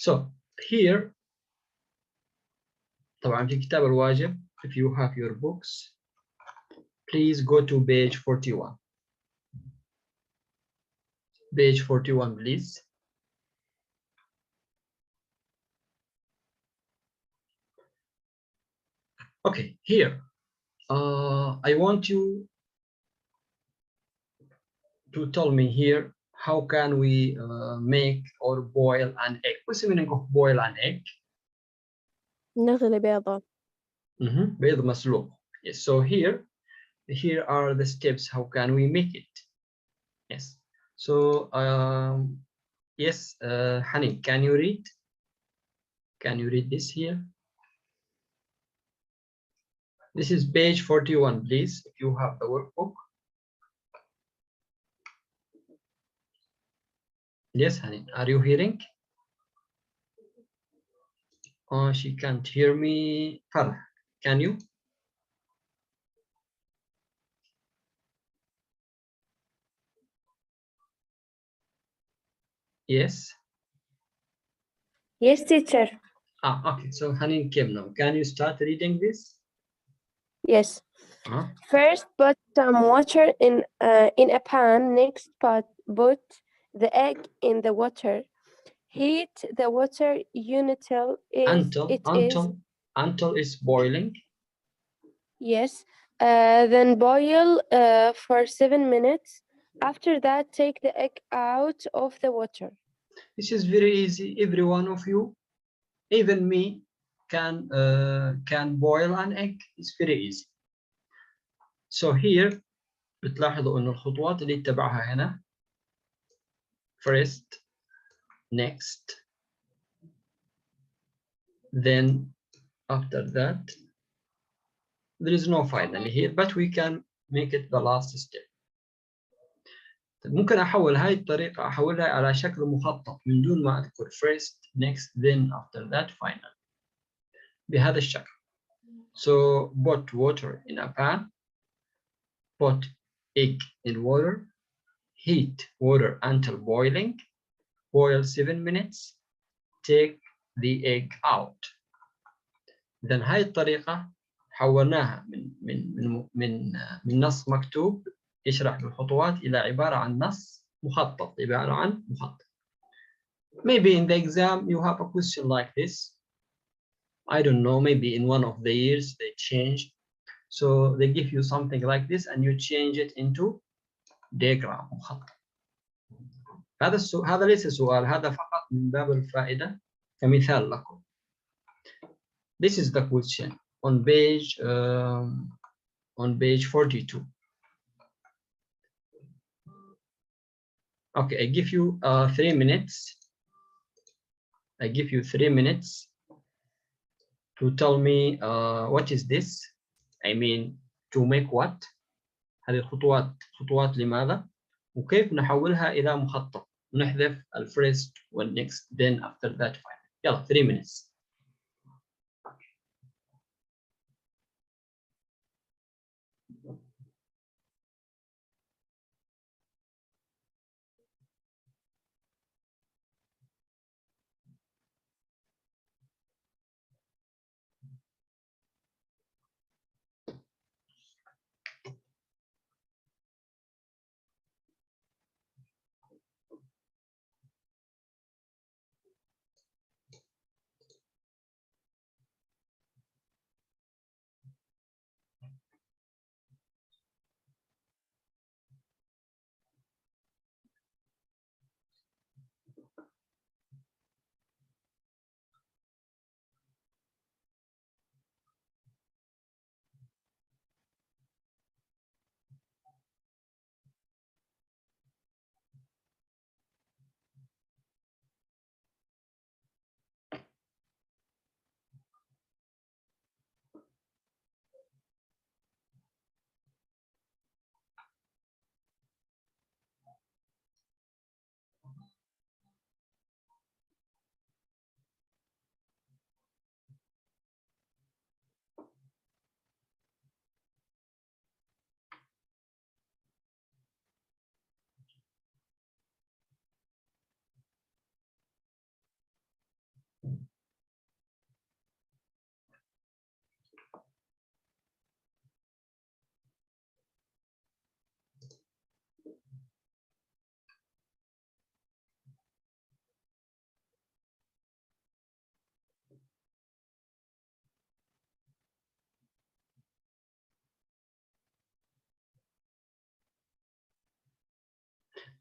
So here طبعا في كتاب الواجب. If you have your books, please go to page 41. Page 41, please. Okay, here I want you to tell me here how can we make or boil an egg. What's the meaning of boil an egg? نغلي بيضة. بيض مسلوق. Yes. So here are the steps. How can we make it? Yes. So yes, Hani, can you read? Can you read this here? This is page 41, please, if you have the workbook. Yes, Hani, are you hearing? Oh, she can't hear me. Farah, can you? Yes. Yes, teacher. Okay. So Hani came now. Can you start reading this? Yes. First, put some water in a pan. Next, put the egg in the water. Heat the water until until it's boiling. Yes. Then boil for 7 minutes. After that, take the egg out of the water. This is very easy. Every one of you, even me, can boil an egg. It's very easy. So here بتلاحظوا إنه الخطوات اللي اتبعها هنا first, next, then after that. There is no finally here, but we can make it the last step. ممكن أحول هاي الطريقة أحولها على شكل مخطط من دون ما أذكر first, next, then, after that, final. بهذا الشكل. So put water in a pan, put egg in water, heat water until boiling, boil 7 minutes, take the egg out. إذن هاي الطريقة حولناها من نص مكتوب يشرح بالخطوات إلى عبارة عن نص مخطط. عبارة عن مخطط. Maybe in the exam you have a question like this. I don't know, maybe in one of the years they changed. So they give you something like this and you change it into diagram مخطط. هذا ليس سؤال، هذا فقط من باب الفائدة كمثال لكم. This is the question on page 42. Okay, I give you 3 minutes. I give you 3 minutes to tell me what is this. I mean to make what. هذه خطوات لماذا وكيف نحولها إلى مخطط ونحذف first والnext then after that final. يلا 3 minutes.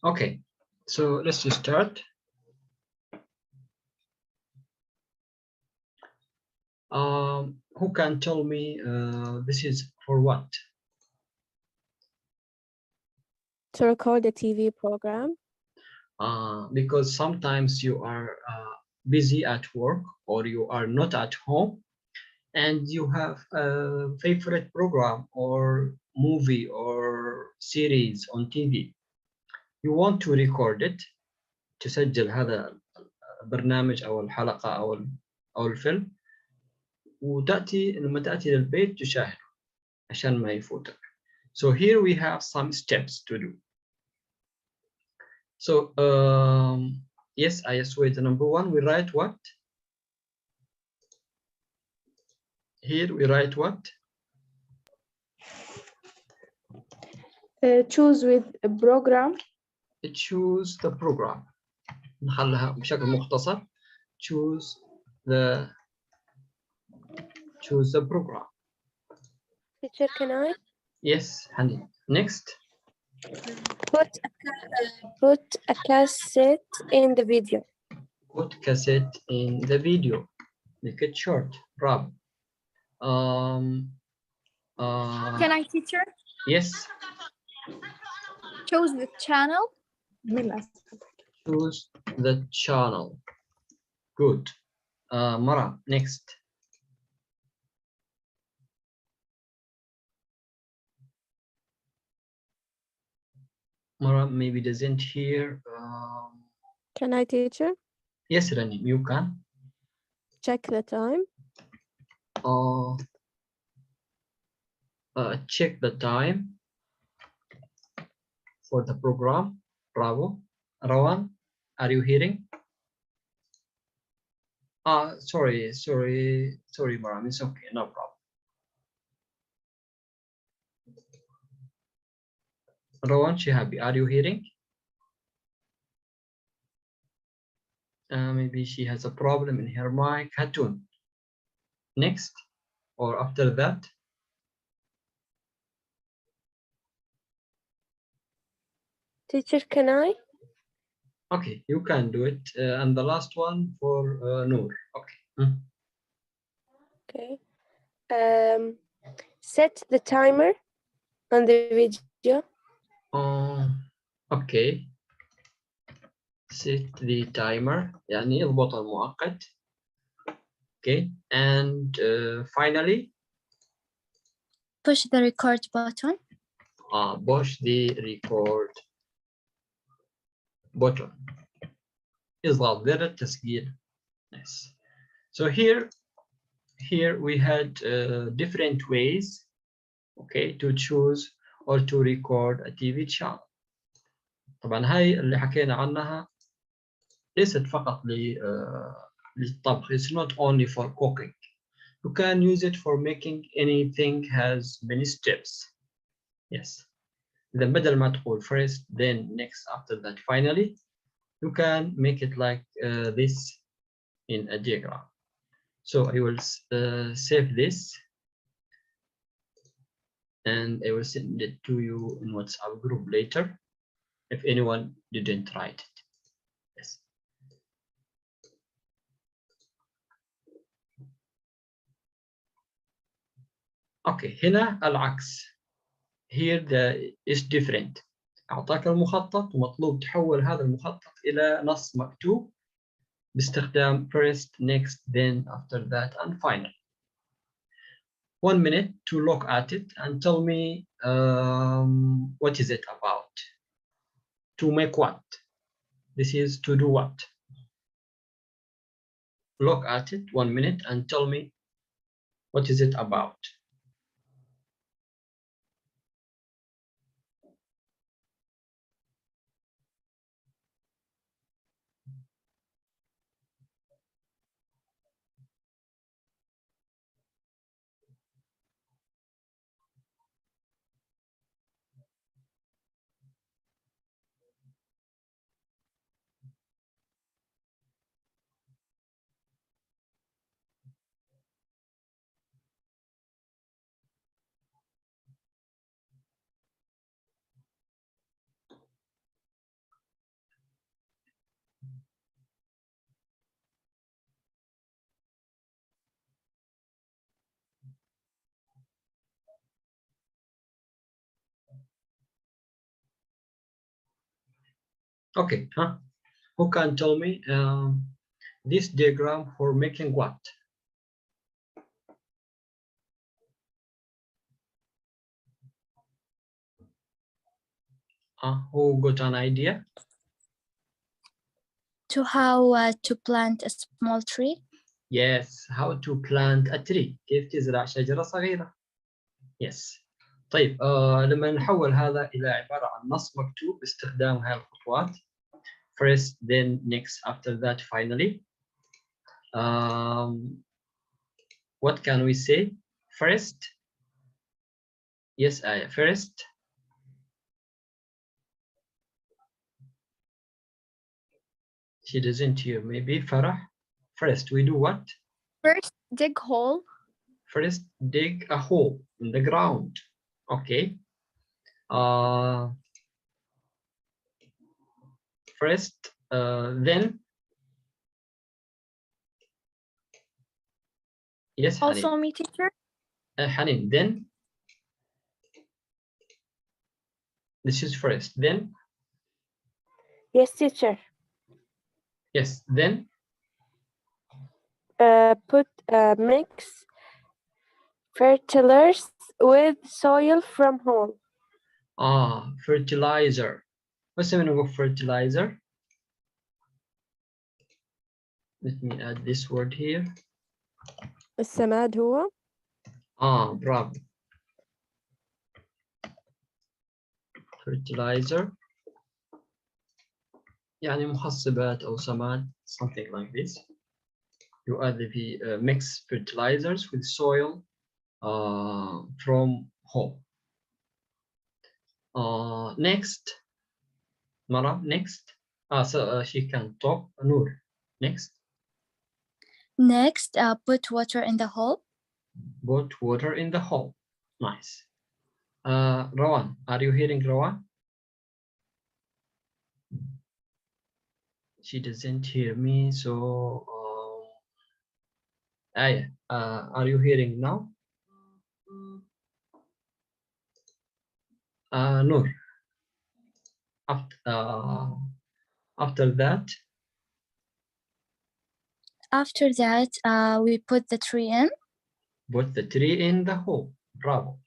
Okay, so let's just start. Who can tell me this is for what? To record a TV program. Because sometimes you are busy at work or you are not at home and you have a favorite program or movie or series on TV. You want to record it. تسجل هذا البرنامج أو الحلقة أو الفيلم وتأتي لما تأتي للبيت تشاهده عشان ما يفوتك. So here we have some steps to do. So yes, I assume number one, we write what? Here we write what? Choose with a program. Choose the program. نخليها بشكل مختصر. Choose the program. Teacher, can I? Yes, Hani. Next. Put a cassette in the video. Put cassette in the video. Make it short. Rob. Can I, teacher? Yes. Choose the channel. Choose the channel. Good. Mara, next. Mara maybe doesn't hear. Can I, teacher? Yes, Rani, you can. Check the time. Check the time for the program. Bravo. Rawan, are you hearing? Sorry, Maram. It's okay, no problem. Rawan Shihabi, are you hearing? Maybe she has a problem in her mic. Hatun. Next, or after that? Teacher, can I? Okay, you can do it. And the last one for Noor. Okay. Okay. Set the timer on the video. Okay. Set the timer. يعني اضبط المؤقت. Okay. And finally. Push the record button. Push the record button. اضغط زر التسجيل. Nice. So here we had different ways, okay, to choose or to record a TV channel. طبعا هاي اللي حكينا عنها ليست فقط للطبخ. It's not only for cooking. You can use it for making anything has many steps. Yes. Then بدل ما تقول first, then next, after that, finally, you can make it like this in a diagram. So I will save this and I will send it to you in WhatsApp group later if anyone didn't write it. Yes. Okay, هنا العكس. Here is different. أعطاك المخطط ومطلوب تحول هذا المخطط إلى نص مكتوب باستخدام first, next, then, after that, and final. 1 minute to look at it and tell me what is it about. To make what? This is to do what? Look at it 1 minute and tell me what is it about. Okay, huh? Who can tell me this diagram for making what? Who got an idea? To how to plant a small tree. Yes, how to plant a tree. كيف تزرع شجرة صغيرة. Yes. طيب لما نحول هذا إلى عبارة عن نص مكتوب باستخدام هذه الخطوات. First, then, next, after that, finally. What can we say? First. Yes, first. She doesn't hear. Maybe Farah. First, we do what? First, dig hole. First, dig a hole in the ground. Okay. First, then. Yes, Also Hanin. me, teacher. Hanin, then. This is first. Then. Yes, teacher. Yes, then. Mix fertilizers with soil from home. Fertilizer. What's the meaning of fertilizer? Let me add this word here. السماد هو. Bravo. Fertilizer. يعني مخصبات أو سماد, something like this. You add the mix fertilizers with soil from home. Next, Mara, next. So she can talk. Noor, next. Next, put water in the hole. Put water in the hole. Nice. Rawan, are you hearing Rawan? She doesn't hear me, so are you hearing now? Noor. After that. After that, we put the tree in. Put the tree in the hole. Bravo.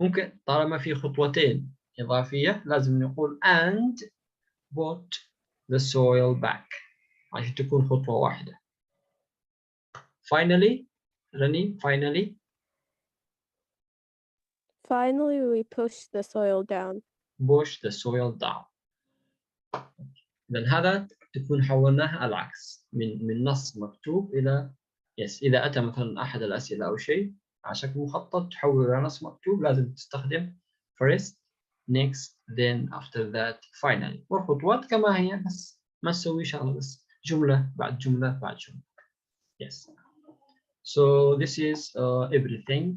ممكن طالما في خطوتين إضافية لازم نقول and put the soil back عشان تكون خطوة واحدة. Finally, Rani, finally. Finally, we push the soil down. Push the soil down. إذن هذا تكون حولناه العكس من نص مكتوب إلى yes. إذا أتى مثلا أحد الأسئلة أو شيء على شكل مخطط تحول إلى نص مكتوب لازم تستخدم first, next, then, after that, finally. والخطوات كما هي بس ما تسوي شغلة بس جملة بعد جملة بعد جملة. Yes. So this is everything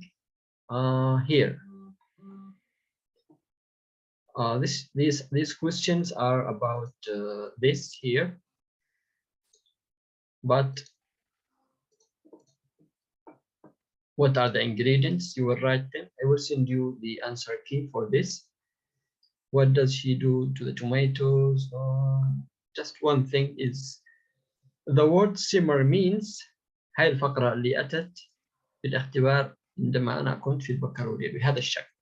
here. These questions are about this here, but what are the ingredients? You will write them. I will send you the answer key for this. What does she do to the tomatoes? Just one thing is the word simmer means هاي الفقرة اللي أتت في الاختبار عندما أنا كنت في البكالوريا بهذا الشكل.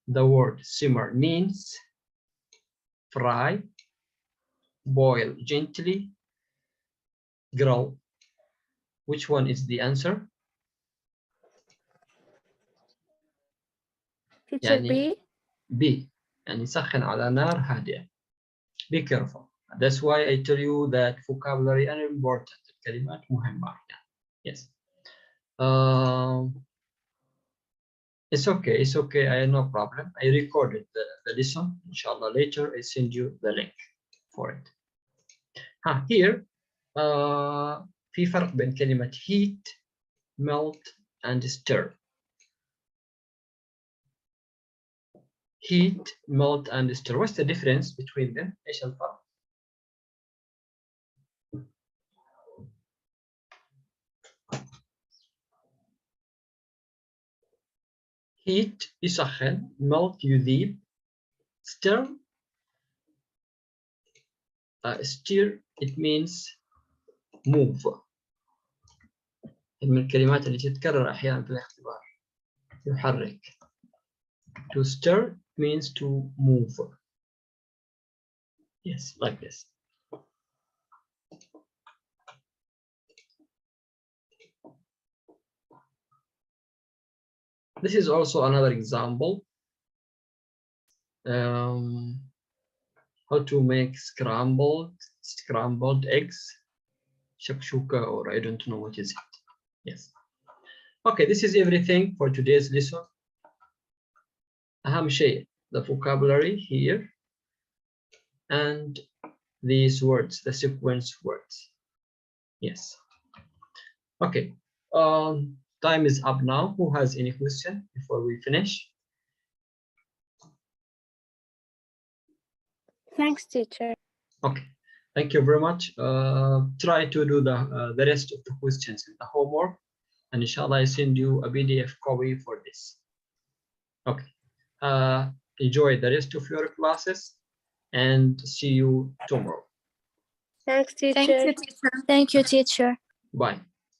The word simmer means fry, boil gently, grill. Which one is the answer? Teacher B. يعني سخن على نار هادئة. Be careful. That's why I tell you that vocabulary are important. الكلمات مهمة. Yes. It's okay. It's okay. I have no problem. I recorded the lesson. Inshallah, later I send you the link for it. Here, في فرق بين كلمة heat, melt, and stir. Heat, melt, and stir. What's the difference between them? إيش الفرق؟ Heat يسخن, melt يذيب, stir steer, it means move. من الكلمات اللي تتكرر أحيانا في الاختبار. يحرك. To stir means to move. Yes, like this. This is also another example. How to make scrambled eggs. Shakshuka, or I don't know what is it. Yes. Okay, this is everything for today's lesson. أهم شيء, the vocabulary here and these words, the sequence words. Yes. Okay. Time is up now. Who has any question before we finish? Thanks, teacher. Okay. Thank you very much. Try to do the rest of the questions in the homework, and inshallah I send you a PDF copy for this. Okay. Enjoy the rest of your classes and see you tomorrow. Thanks, teacher. Thank you, teacher. Thank you, teacher. Bye.